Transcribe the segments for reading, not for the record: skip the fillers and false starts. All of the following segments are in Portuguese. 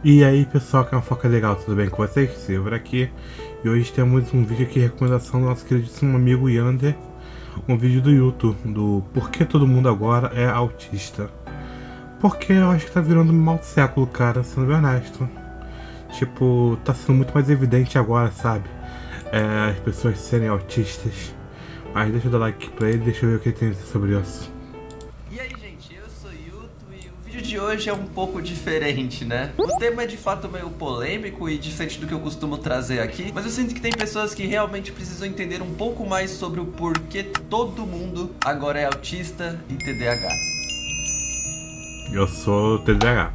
E aí pessoal, que é uma foca legal, tudo bem com vocês? Silver aqui. E hoje temos um vídeo aqui, recomendação do nosso queridíssimo amigo Yander. Um vídeo do YouTube, do Por que todo mundo agora é autista. Porque eu acho que tá virando um mal do século, cara, sendo bem honesto. Tipo, tá sendo muito mais evidente agora, sabe? As pessoas serem autistas. Mas deixa eu dar like pra ele, deixa eu ver o que ele tem a dizer sobre isso. E aí, gente, eu sou Yuto e o vídeo de hoje é um pouco diferente, né? O tema é de fato meio polêmico e diferente do que eu costumo trazer aqui, mas eu sinto que tem pessoas que realmente precisam entender um pouco mais sobre o porquê todo mundo agora é autista e TDAH. Eu sou TDAH.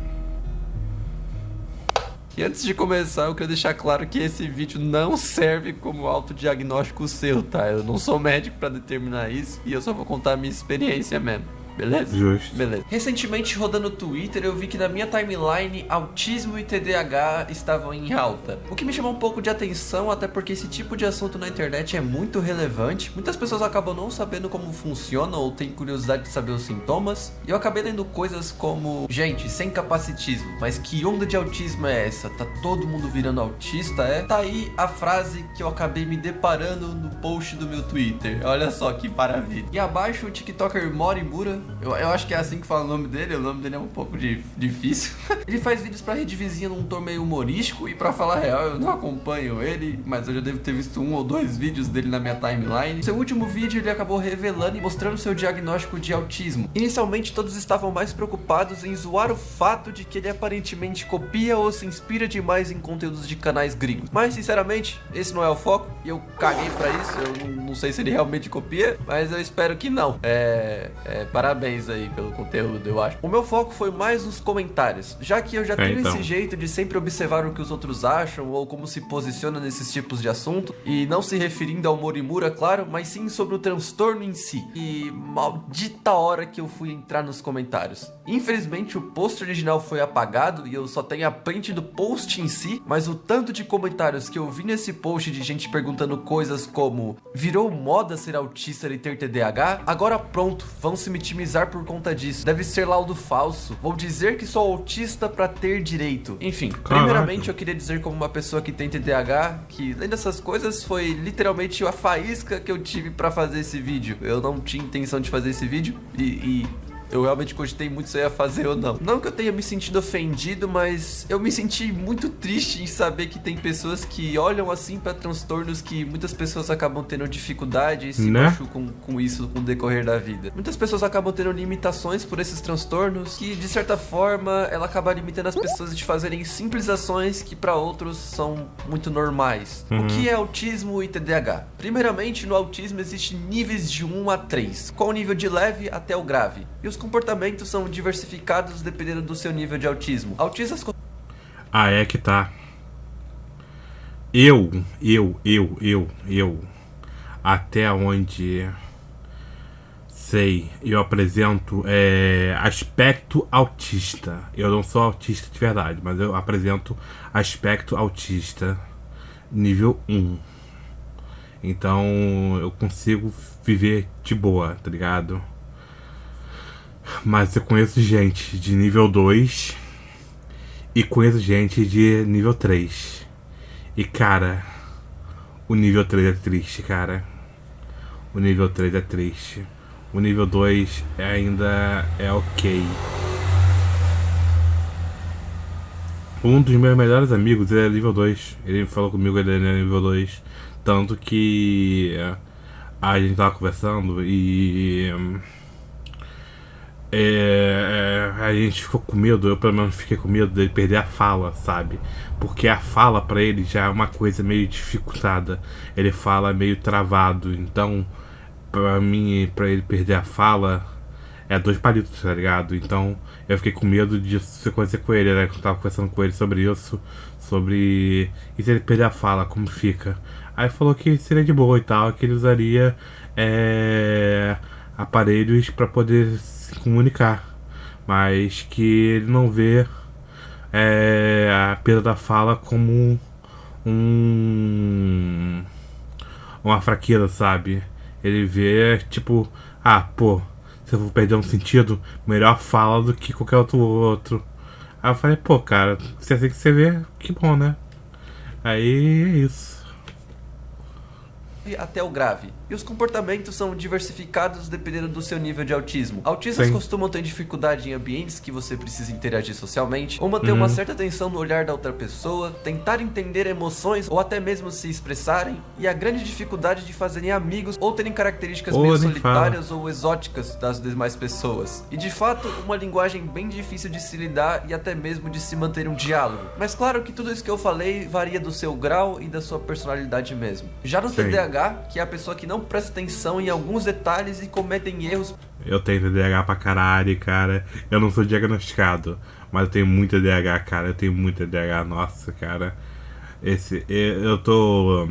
E antes de começar, eu quero deixar claro que esse vídeo não serve como autodiagnóstico seu, tá? Eu não sou médico pra determinar isso e eu só vou contar a minha experiência mesmo. Beleza? Justo. Beleza. Recentemente, rodando no Twitter, eu vi que na minha timeline autismo e TDAH estavam em alta. O que me chamou um pouco de atenção, até porque esse tipo de assunto na internet é muito relevante. Muitas pessoas acabam não sabendo como funciona ou têm curiosidade de saber os sintomas. E eu acabei lendo coisas como: gente, sem capacitismo, mas que onda de autismo é essa? Tá todo mundo virando autista, é? Tá aí a frase que eu acabei me deparando no post do meu Twitter. Olha só que maravilha. E abaixo o TikToker Morimura, eu acho que é assim que fala o nome dele é um pouco difícil. Ele faz vídeos pra rede vizinha num tom meio humorístico e pra falar a real, eu não acompanho ele, mas eu já devo ter visto 1 ou 2 vídeos dele na minha timeline. No seu último vídeo ele acabou revelando e mostrando seu diagnóstico de autismo. Inicialmente todos estavam mais preocupados em zoar o fato de que ele aparentemente copia ou se inspira demais em conteúdos de canais gringos. Mas sinceramente, esse não é o foco e eu caguei pra isso, eu não sei se ele realmente copia, mas eu espero que não. Parabéns aí pelo conteúdo, eu acho. O meu foco foi mais nos comentários, já que eu já tenho Então. esse jeito de sempre observar o que os outros acham ou como se posiciona nesses tipos de assunto, e não se referindo ao Morimura, claro, mas sim sobre o transtorno em si. E maldita hora que eu fui entrar nos comentários. Infelizmente o post original foi apagado e eu só tenho a print do post em si, mas o tanto de comentários que eu vi nesse post de gente perguntando coisas como: virou moda ser autista e ter TDAH? Agora pronto, vão se vitimizar por conta disso. Deve ser laudo falso. Vou dizer que sou autista pra ter direito. Enfim, primeiramente eu queria dizer, como uma pessoa que tem TDAH, que além dessas coisas foi literalmente a faísca que eu tive pra fazer esse vídeo. Eu não tinha intenção de fazer esse vídeo e eu realmente cogitei muito se eu ia fazer ou não. Não que eu tenha me sentido ofendido, mas eu me senti muito triste em saber que tem pessoas que olham assim pra transtornos que muitas pessoas acabam tendo dificuldade e se machucam com isso com o decorrer da vida. Muitas pessoas acabam tendo limitações por esses transtornos que, de certa forma, ela acaba limitando as pessoas de fazerem simples ações que pra outros são muito normais. O que é autismo e TDAH? Primeiramente, no autismo existem níveis de 1 a 3, com o nível de leve até o grave. E os comportamentos são diversificados dependendo do seu nível de autismo. Autistas... É que tá. Eu, até onde sei, eu apresento aspecto autista. Eu não sou autista de verdade, mas eu apresento aspecto autista nível 1. Então eu consigo viver de boa, tá ligado? Mas eu conheço gente de nível 2 e conheço gente de nível 3. E cara, o nível 3 é triste, cara. O nível 3 é triste. O nível 2 ainda é ok. Um dos meus melhores amigos é nível 2. Ele falou comigo, ele é nível 2. Tanto que a gente tava conversando e a gente ficou com medo, eu pelo menos fiquei com medo dele perder a fala, sabe? Porque a fala pra ele já é uma coisa meio dificultada. Ele fala meio travado, então pra mim, pra ele perder a fala é 2 palitos, tá ligado? Então eu fiquei com medo disso acontecer com ele, né? Eu tava conversando com ele sobre isso, sobre... E se ele perder a fala, como fica? Aí falou que seria de boa e tal, que ele usaria aparelhos pra poder se comunicar, mas que ele não vê a perda da fala como uma fraqueza, sabe? Ele vê tipo, pô, se eu vou perder um sentido, melhor fala do que qualquer outro. Aí eu falei, pô, cara, se é assim que você vê, que bom, né? Aí é isso. Até o grave. E os comportamentos são diversificados dependendo do seu nível de autismo. Autistas Sim. costumam ter dificuldade em ambientes que você precisa interagir socialmente, ou manter uma certa atenção no olhar da outra pessoa, tentar entender emoções ou até mesmo se expressarem, e a grande dificuldade de fazerem amigos ou terem características meio solitárias ou exóticas das demais pessoas. E de fato, uma linguagem bem difícil de se lidar e até mesmo de se manter um diálogo. Mas claro que tudo isso que eu falei varia do seu grau e da sua personalidade mesmo. Já no TDAH, que é a pessoa que não presta atenção em alguns detalhes e cometem erros. Eu tenho TDAH pra caralho, cara. Eu não sou diagnosticado, mas eu tenho muito TDAH, cara. Eu tenho muito TDAH, nossa, cara. Eu tô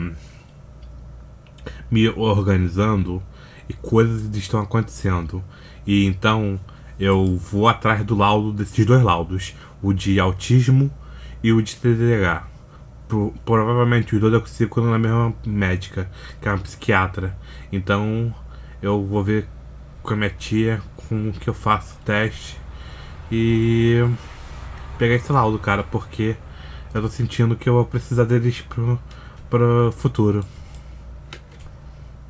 me organizando e coisas estão acontecendo. E então eu vou atrás do laudo desses dois laudos, o de autismo e o de TDAH. Provavelmente os dois eu consigo na mesma médica, que é uma psiquiatra. Então eu vou ver com a minha tia com que eu faço o teste e pegar esse laudo, cara, porque eu tô sentindo que eu vou precisar deles pro futuro.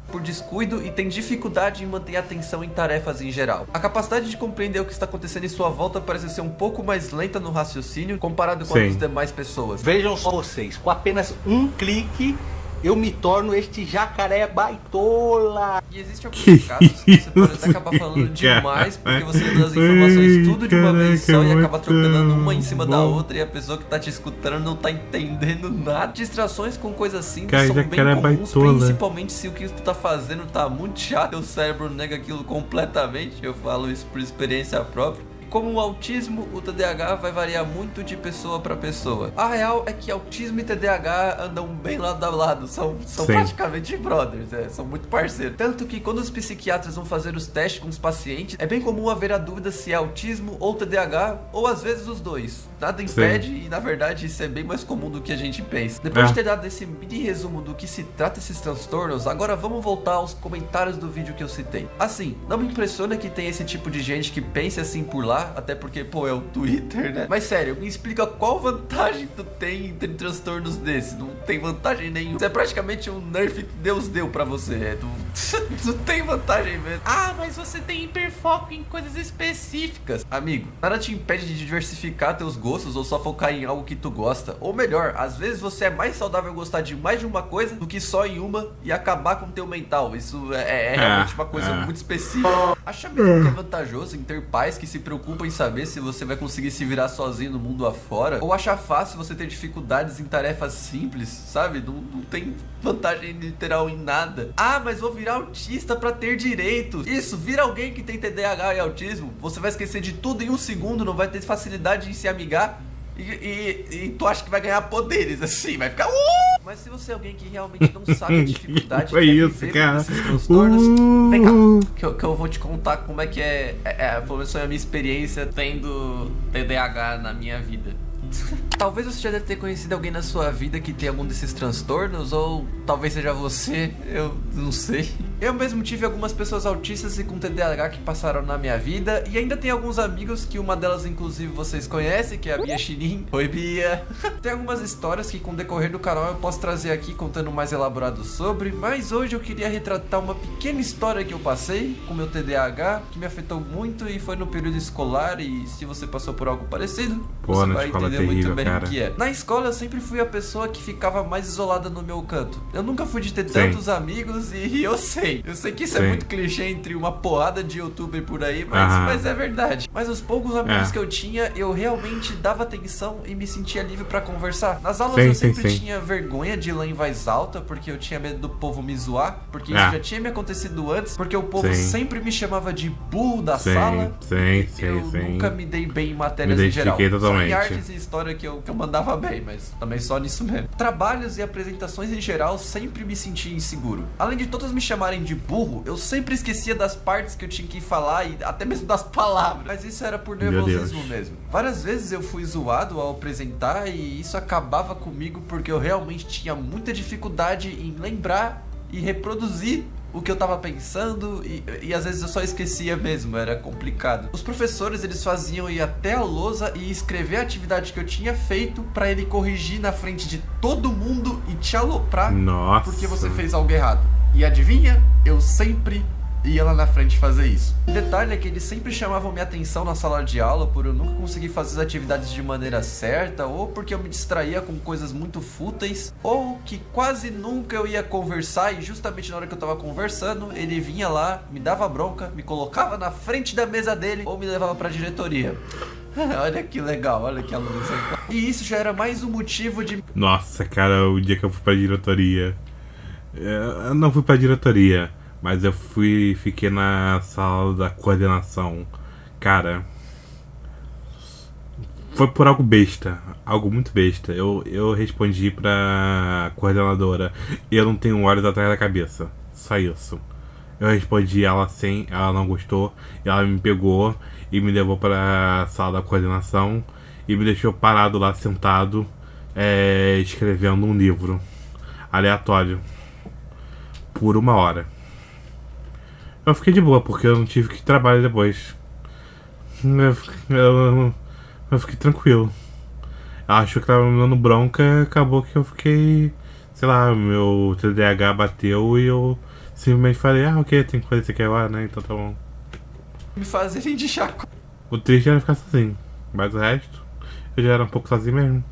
Por descuido e tem dificuldade em manter a atenção em tarefas em geral. A capacidade de compreender o que está acontecendo em sua volta parece ser um pouco mais lenta no raciocínio comparado com a das demais pessoas. Vejam só vocês, com apenas um clique eu me torno este jacaré baitola. E existem alguns casos que você pode até acabar falando demais, porque você dá as informações tudo de uma vez só e acaba atropelando uma em cima da outra e a pessoa que tá te escutando não tá entendendo nada. Distrações com coisas simples são bem comuns, principalmente se o que tu tá fazendo tá muito chato, o cérebro nega aquilo completamente. Eu falo isso por experiência própria. Como o autismo, o TDAH vai variar muito de pessoa para pessoa. A real é que autismo e TDAH andam bem lado a lado, são praticamente brothers, são muito parceiros. Tanto que quando os psiquiatras vão fazer os testes com os pacientes, é bem comum haver a dúvida se é autismo ou TDAH, ou às vezes os dois. Nada impede e na verdade isso é bem mais comum do que a gente pensa. Depois de ter dado esse mini resumo do que se trata esses transtornos, agora vamos voltar aos comentários do vídeo que eu citei. Assim, não me impressiona que tem esse tipo de gente que pense assim por lá, até porque, pô, é o Twitter, né? Mas sério, me explica qual vantagem tu tem entre transtornos desses. Não tem vantagem nenhuma. Isso é praticamente um nerf que Deus deu pra você. Tu tem vantagem mesmo. Ah, mas você tem hiperfoco em coisas específicas. Amigo, nada te impede de diversificar teus gostos ou só focar em algo que tu gosta. Ou melhor, às vezes você é mais saudável gostar de mais de uma coisa do que só em uma e acabar com o teu mental. Isso é realmente uma coisa muito específica. Acha mesmo que é vantajoso em ter pais que se preocupam em saber se você vai conseguir se virar sozinho no mundo afora? Ou acha fácil você ter dificuldades em tarefas simples, sabe? Não tem vantagem literal em nada. Ah, mas vou virar autista pra ter direitos. Isso, vira alguém que tem TDAH e autismo. Você vai esquecer de tudo em um segundo, não vai ter facilidade em se amigar. E tu acha que vai ganhar poderes, assim, vai ficar... Mas se você é alguém que realmente não sabe a dificuldade de viver com esses transtornos, vem cá, que eu vou te contar como é que pelo menos foi a minha experiência tendo TDAH na minha vida. Talvez você já deve ter conhecido alguém na sua vida que tem algum desses transtornos, ou talvez seja você, eu não sei. Eu mesmo tive algumas pessoas autistas e com TDAH que passaram na minha vida, e ainda tem alguns amigos que uma delas inclusive vocês conhecem, que é a Bia Chinin. Oi, Bia! Tem algumas histórias que com o decorrer do canal eu posso trazer aqui contando mais elaborado sobre, mas hoje eu queria retratar uma pequena história que eu passei com meu TDAH, que me afetou muito e foi no período escolar, e se você passou por algo parecido, você vai entender muito bem o que é. Na escola eu sempre fui a pessoa que ficava mais isolada no meu canto. Eu nunca fui de ter tantos amigos e eu sei que isso é muito clichê entre uma porrada de youtuber por aí, mas é verdade. Mas os poucos amigos que eu tinha, eu realmente dava atenção e me sentia livre pra conversar. Nas aulas eu sempre tinha vergonha de ir lá em voz alta, porque eu tinha medo do povo me zoar, porque isso já tinha me acontecido antes, porque o povo sempre me chamava de burro da sala. Eu nunca me dei bem em matérias em geral. Só em artes e história que eu mandava bem, mas também só nisso mesmo. Trabalhos e apresentações em geral sempre me sentia inseguro. Além de todos me chamarem de burro, eu sempre esquecia das partes que eu tinha que falar e até mesmo das palavras. Mas isso era por nervosismo mesmo. Várias vezes eu fui zoado ao apresentar e isso acabava comigo porque eu realmente tinha muita dificuldade em lembrar e reproduzir o que eu tava pensando e às vezes eu só esquecia mesmo, era complicado. Os professores, eles faziam ir até a lousa e escrever a atividade que eu tinha feito pra ele corrigir na frente de todo mundo e te aloprar. Nossa. Porque você fez algo errado. E adivinha? Eu sempre ia lá na frente fazer isso. O detalhe é que eles sempre chamavam minha atenção na sala de aula por eu nunca conseguir fazer as atividades de maneira certa, ou porque eu me distraía com coisas muito fúteis, ou que quase nunca eu ia conversar e justamente na hora que eu tava conversando, ele vinha lá, me dava bronca, me colocava na frente da mesa dele ou me levava pra diretoria. Olha que legal, olha que aluno. E isso já era mais um motivo de... Nossa, cara, o dia que eu fui pra diretoria... Eu não fui pra diretoria, mas eu fiquei na sala da coordenação. Cara, foi por algo besta, algo muito besta. Eu respondi pra coordenadora: eu não tenho olhos atrás da cabeça. Só isso. Eu respondi ela sem, ela não gostou. E ela me pegou e me levou pra sala da coordenação e me deixou parado lá, sentado, escrevendo um livro aleatório por 1 hora. Eu fiquei de boa, porque eu não tive que trabalhar depois. Eu fiquei tranquilo. Ela achou que tava me dando bronca, acabou que eu fiquei... Sei lá, meu TDAH bateu e eu simplesmente falei: ok, tem que fazer isso aqui agora, né? Então tá bom. me fazerem de chacota. O triste era ficar sozinho, mas o resto, eu já era um pouco sozinho mesmo.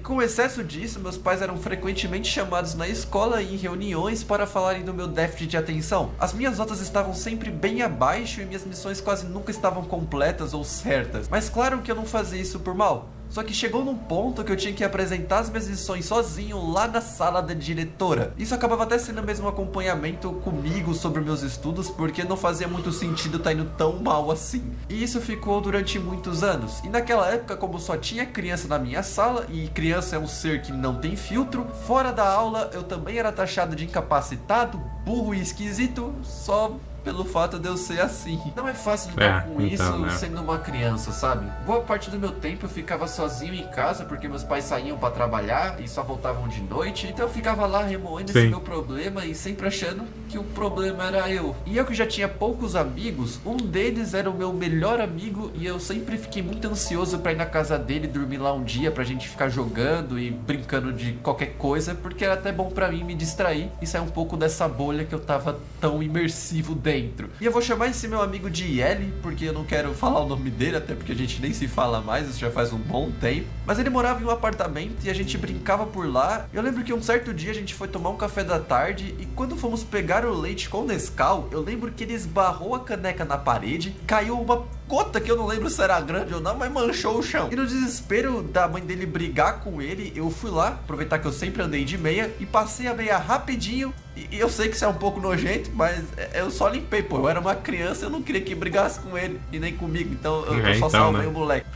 Com excesso disso, meus pais eram frequentemente chamados na escola e em reuniões para falarem do meu déficit de atenção. As minhas notas estavam sempre bem abaixo e minhas missões quase nunca estavam completas ou certas. Mas claro que eu não fazia isso por mal. Só que chegou num ponto que eu tinha que apresentar as minhas lições sozinho lá na sala da diretora. Isso acabava até sendo mesmo um acompanhamento comigo sobre meus estudos, porque não fazia muito sentido estar indo tão mal assim. E isso ficou durante muitos anos. E naquela época, como só tinha criança na minha sala, e criança é um ser que não tem filtro, fora da aula eu também era taxado de incapacitado, burro e esquisito, só pelo fato de eu ser assim. Não é fácil lidar com isso, né, sendo uma criança, sabe? Boa parte do meu tempo eu ficava sozinho em casa porque meus pais saíam pra trabalhar e só voltavam de noite. Então eu ficava lá remoendo esse meu problema e sempre achando que o problema era eu. E eu que já tinha poucos amigos, um deles era o meu melhor amigo e eu sempre fiquei muito ansioso pra ir na casa dele, dormir lá um dia pra gente ficar jogando e brincando de qualquer coisa, porque era até bom pra mim me distrair e sair um pouco dessa bolha que eu tava tão imersivo dentro. E eu vou chamar esse meu amigo de Yeli, porque eu não quero falar o nome dele, até porque a gente nem se fala mais, isso já faz um bom tempo. Mas ele morava em um apartamento e a gente brincava por lá. Eu lembro que um certo dia a gente foi tomar um café da tarde e quando fomos pegar o leite com Nescau, eu lembro que ele esbarrou a caneca na parede, caiu uma gota que eu não lembro se era grande ou não, mas manchou o chão. E no desespero da mãe dele brigar com ele, eu fui lá, aproveitar que eu sempre andei de meia, e passei a meia rapidinho. E eu sei que isso é um pouco nojento, mas eu só limpei, pô. Eu era uma criança, eu não queria que brigasse com ele e nem comigo, então eu só salvei o moleque.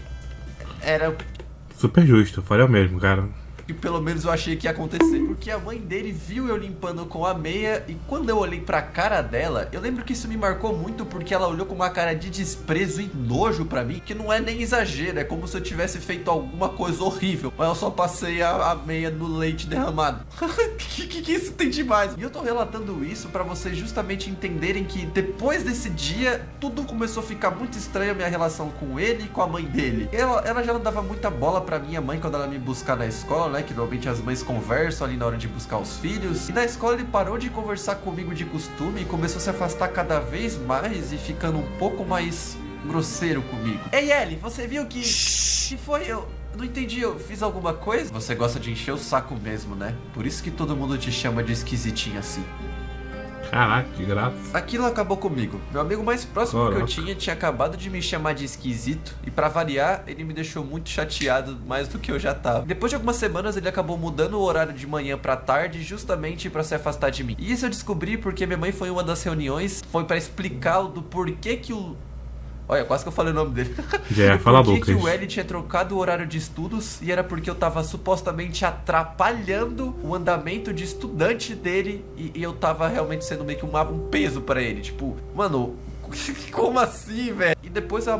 Era super justo, falei o mesmo, cara. Que pelo menos eu achei que ia acontecer, porque a mãe dele viu eu limpando com a meia e quando eu olhei pra cara dela, eu lembro que isso me marcou muito porque ela olhou com uma cara de desprezo e nojo pra mim, que não é nem exagero, é como se eu tivesse feito alguma coisa horrível, mas eu só passei a meia no leite derramado. que isso tem demais? E eu tô relatando isso pra vocês justamente entenderem que depois desse dia, tudo começou a ficar muito estranho, a minha relação com ele e com a mãe dele. Ela já não dava muita bola pra minha mãe quando ela me buscar na escola, né, que normalmente as mães conversam ali na hora de buscar os filhos. E na escola ele parou de conversar comigo de costume e começou a se afastar cada vez mais e ficando um pouco mais grosseiro comigo. Ei, Ellie, você viu que foi eu? Não entendi, eu fiz alguma coisa? Você gosta de encher o saco mesmo, né? Por isso que todo mundo te chama de esquisitinho assim. Caraca, que graça. Aquilo acabou comigo. Meu amigo mais próximo que eu tinha acabado de me chamar de esquisito. E pra variar, ele me deixou muito chateado, mais do que eu já tava. Depois de algumas semanas, ele acabou mudando o horário de manhã pra tarde, justamente pra se afastar de mim. E isso eu descobri porque minha mãe foi em uma das reuniões, foi pra explicar do porquê que o... Olha, quase que eu falei o nome dele. Já ia falar, Lucas. Lucas. Que o Eli tinha trocado o horário de estudos e era porque eu tava supostamente atrapalhando o andamento de estudante dele e eu tava realmente sendo meio que um peso pra ele. Tipo, mano, como assim, velho? E depois a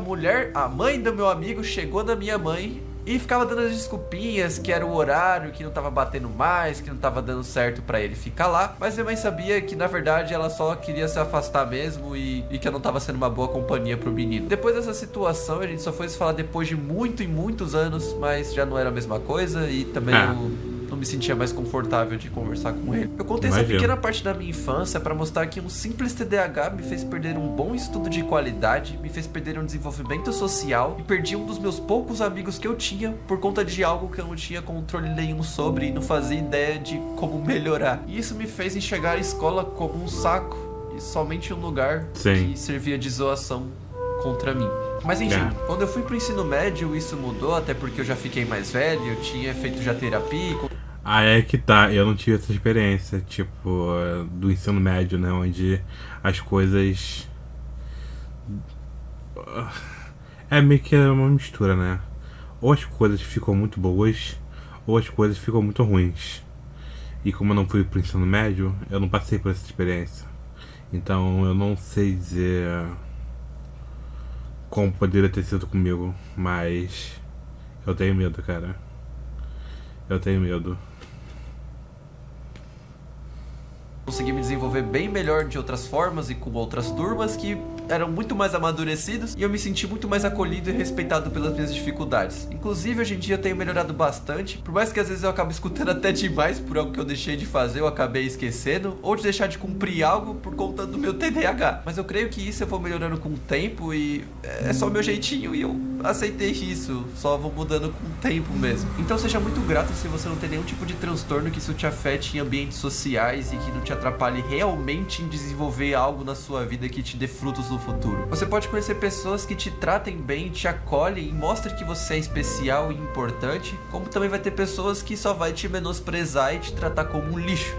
mãe do meu amigo chegou na minha mãe E ficava dando as desculpinhas que era o horário, que não tava batendo mais, que não tava dando certo pra ele ficar lá. Mas minha mãe sabia que na verdade ela só queria se afastar mesmo e que eu não tava sendo uma boa companhia pro menino. Depois dessa situação a gente só foi se falar depois de muitos anos, mas já não era a mesma coisa e também não me sentia mais confortável de conversar com ele. Eu contei essa pequena parte da minha infância pra mostrar que um simples TDAH me fez perder um bom estudo de qualidade, me fez perder um desenvolvimento social e perdi um dos meus poucos amigos que eu tinha por conta de algo que eu não tinha controle nenhum sobre e não fazia ideia de como melhorar. E isso me fez enxergar a escola como um saco e somente um lugar que servia de zoação contra mim. Mas enfim, quando eu fui pro ensino médio isso mudou, até porque eu já fiquei mais velho, eu tinha feito já terapia. É que tá, eu não tive essa experiência, tipo, do ensino médio, né, onde as coisas... É meio que uma mistura, né? Ou as coisas ficam muito boas, ou as coisas ficam muito ruins. E como eu não fui pro ensino médio, eu não passei por essa experiência. Então eu não sei dizer como poderia ter sido comigo, mas eu tenho medo, cara. Eu tenho medo. Consegui me desenvolver bem melhor de outras formas e com outras turmas que eram muito mais amadurecidos e eu me senti muito mais acolhido e respeitado pelas minhas dificuldades. Inclusive, hoje em dia eu tenho melhorado bastante, por mais que às vezes eu acabe escutando até demais por algo que eu deixei de fazer, eu acabei esquecendo, ou de deixar de cumprir algo por conta do meu TDAH. Mas eu creio que isso eu vou melhorando com o tempo e é só o meu jeitinho e eu aceitei isso, só vou mudando com o tempo mesmo. Então seja muito grato se você não tem nenhum tipo de transtorno que isso te afete em ambientes sociais e que não te atrapalhe realmente em desenvolver algo na sua vida que te dê frutos no futuro. Você pode conhecer pessoas que te tratem bem, te acolhem e mostrem que você é especial e importante, como também vai ter pessoas que só vai te menosprezar e te tratar como um lixo.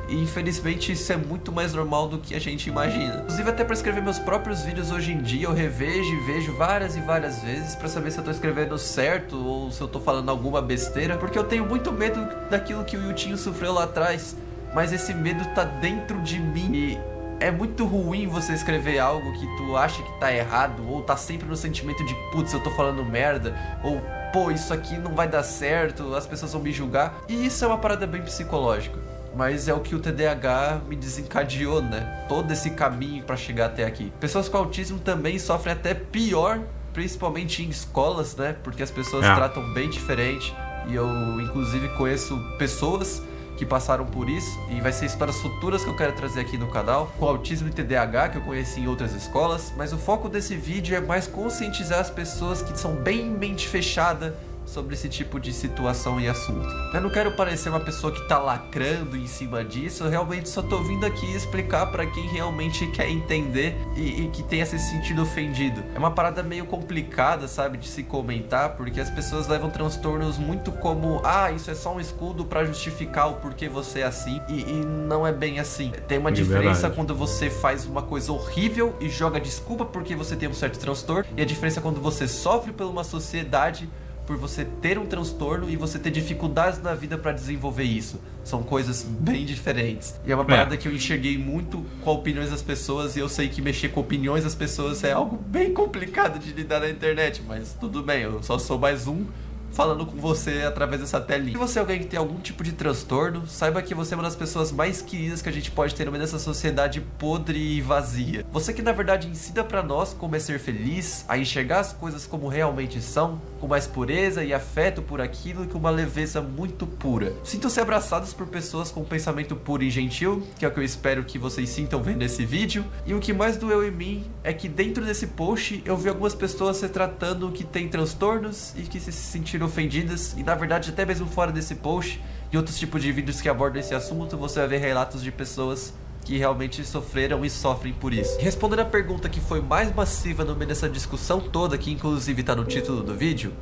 E infelizmente isso é muito mais normal do que a gente imagina. Inclusive até para escrever meus próprios vídeos hoje em dia eu revejo e vejo várias e várias vezes para saber se eu tô escrevendo certo ou se eu tô falando alguma besteira, porque eu tenho muito medo daquilo que o Yutinho sofreu lá atrás. Mas esse medo tá dentro de mim e é muito ruim você escrever algo que tu acha que tá errado ou tá sempre no sentimento de putz, eu tô falando merda ou pô, isso aqui não vai dar certo, as pessoas vão me julgar. E isso é uma parada bem psicológica, mas é o que o TDAH me desencadeou, né? Todo esse caminho pra chegar até aqui. Pessoas com autismo também sofrem até pior, principalmente em escolas, né? Porque as pessoas tratam bem diferente e eu inclusive conheço pessoas que passaram por isso, e vai ser histórias futuras que eu quero trazer aqui no canal, com autismo e TDAH que eu conheci em outras escolas, mas o foco desse vídeo é mais conscientizar as pessoas que são bem mente fechada sobre esse tipo de situação e assunto. Eu não quero parecer uma pessoa que tá lacrando em cima disso, eu realmente só tô vindo aqui explicar pra quem realmente quer entender e que tenha se sentido ofendido. É uma parada meio complicada, sabe, de se comentar, porque as pessoas levam transtornos muito como isso é só um escudo pra justificar o porquê você é assim, e não é bem assim. Tem uma diferença quando você faz uma coisa horrível e joga desculpa porque você tem um certo transtorno, e a diferença é quando você sofre por uma sociedade por você ter um transtorno e você ter dificuldades na vida pra desenvolver isso. São coisas bem diferentes. E é uma parada que eu enxerguei muito com opiniões das pessoas, e eu sei que mexer com opiniões das pessoas é algo bem complicado de lidar na internet, mas tudo bem, eu só sou mais um falando com você através dessa telinha. Se você é alguém que tem algum tipo de transtorno, saiba que você é uma das pessoas mais queridas que a gente pode ter no meio dessa sociedade podre e vazia. Você que na verdade ensina pra nós como é ser feliz, a enxergar as coisas como realmente são, com mais pureza e afeto por aquilo, que uma leveza muito pura. Sintam-se abraçados por pessoas com um pensamento puro e gentil, que é o que eu espero que vocês sintam vendo esse vídeo. E o que mais doeu em mim é que dentro desse post eu vi algumas pessoas se tratando que têm transtornos e que se sentiram ofendidas, e na verdade até mesmo fora desse post e outros tipos de vídeos que abordam esse assunto, você vai ver relatos de pessoas que realmente sofreram e sofrem por isso. E respondendo a pergunta que foi mais massiva no meio dessa discussão toda, que inclusive tá no título do vídeo,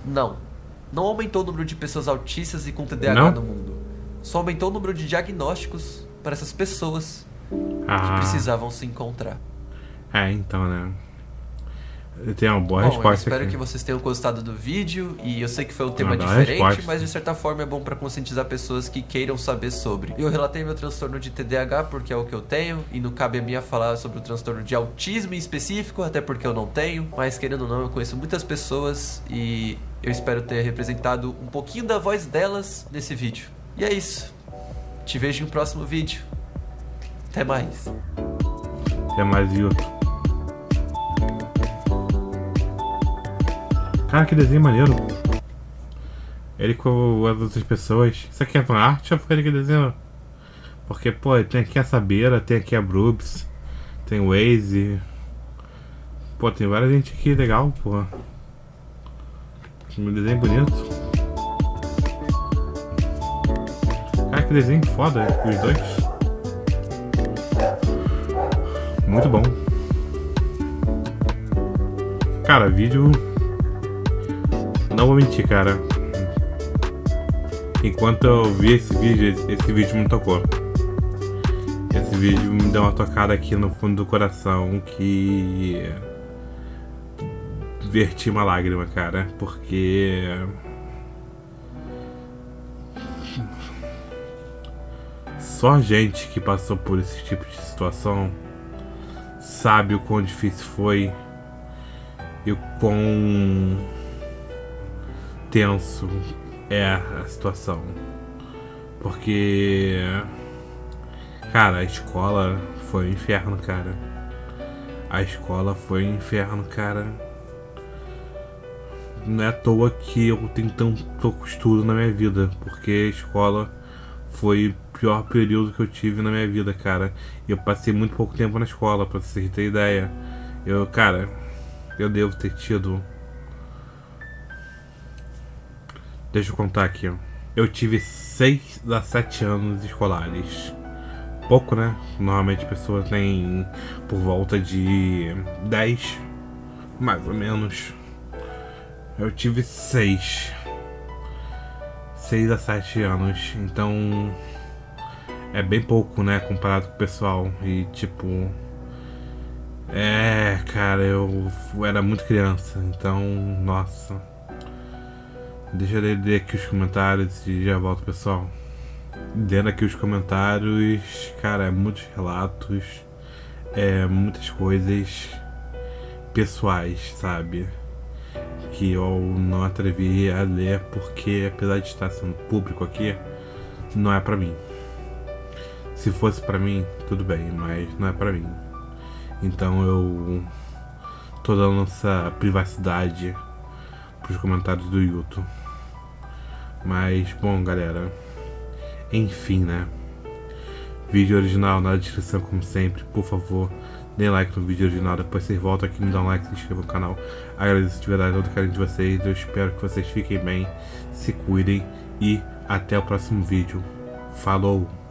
não aumentou o número de pessoas autistas e com TDAH no mundo, só aumentou o número de diagnósticos para essas pessoas que precisavam se encontrar. Então, né? Eu tenho uma boa resposta. Eu espero que vocês tenham gostado do vídeo, e eu sei que foi um tema diferente, mas de certa forma é bom para conscientizar pessoas que queiram saber sobre. Eu relatei meu transtorno de TDAH porque é o que eu tenho, e não cabe a mim falar sobre o transtorno de autismo em específico, até porque eu não tenho, mas querendo ou não, eu conheço muitas pessoas e Eu espero ter representado um pouquinho da voz delas nesse vídeo. E é isso. Te vejo em um próximo vídeo. Até mais. Até mais, Yuto. Cara, que desenho maneiro. Ele com as outras pessoas. Isso aqui é uma arte ou foi ele que desenhou? Porque, pô, tem aqui a Sabeira, tem aqui a Brooks, tem o Waze. Pô, tem várias gente aqui legal, pô. Um desenho bonito. Cara, que desenho foda, os dois. Muito bom. Cara, vídeo... Não vou mentir, cara. Enquanto eu vi esse vídeo me tocou. Esse vídeo me deu uma tocada aqui no fundo do coração que... verti uma lágrima, cara, porque... Só gente que passou por esse tipo de situação sabe o quão difícil foi e o quão tenso é a situação. Porque, cara, a escola foi um inferno, cara. A escola foi um inferno, cara. Não é à toa que eu tenho tão pouco estudo na minha vida, porque a escola foi o pior período que eu tive na minha vida, cara. E eu passei muito pouco tempo na escola, pra vocês terem ideia. Cara, eu devo ter tido... Deixa eu contar aqui, ó. Eu tive 6 a 7 anos escolares. Pouco, né? Normalmente a pessoa tem por volta de 10, mais ou menos. Eu tive 6 a 7 anos, então é bem pouco, né, comparado com o pessoal. E tipo, cara, eu era muito criança, então, nossa. Deixa eu ler aqui os comentários e já volto, pessoal. Lendo aqui os comentários, cara, muitos relatos, muitas coisas pessoais, sabe? Que eu não atrevi a ler porque, apesar de estar sendo público aqui, não é pra mim. Se fosse pra mim, tudo bem, mas não é pra mim. Então eu tô dando essa privacidade pros comentários do Yuto. Mas, bom, galera, enfim, né? Vídeo original na descrição, como sempre. Por favor, dê like no vídeo original. Depois vocês voltam aqui, me dão um like, se inscrevam no canal. Agradeço de verdade todo o carinho de vocês. Eu espero que vocês fiquem bem, se cuidem e até o próximo vídeo. Falou!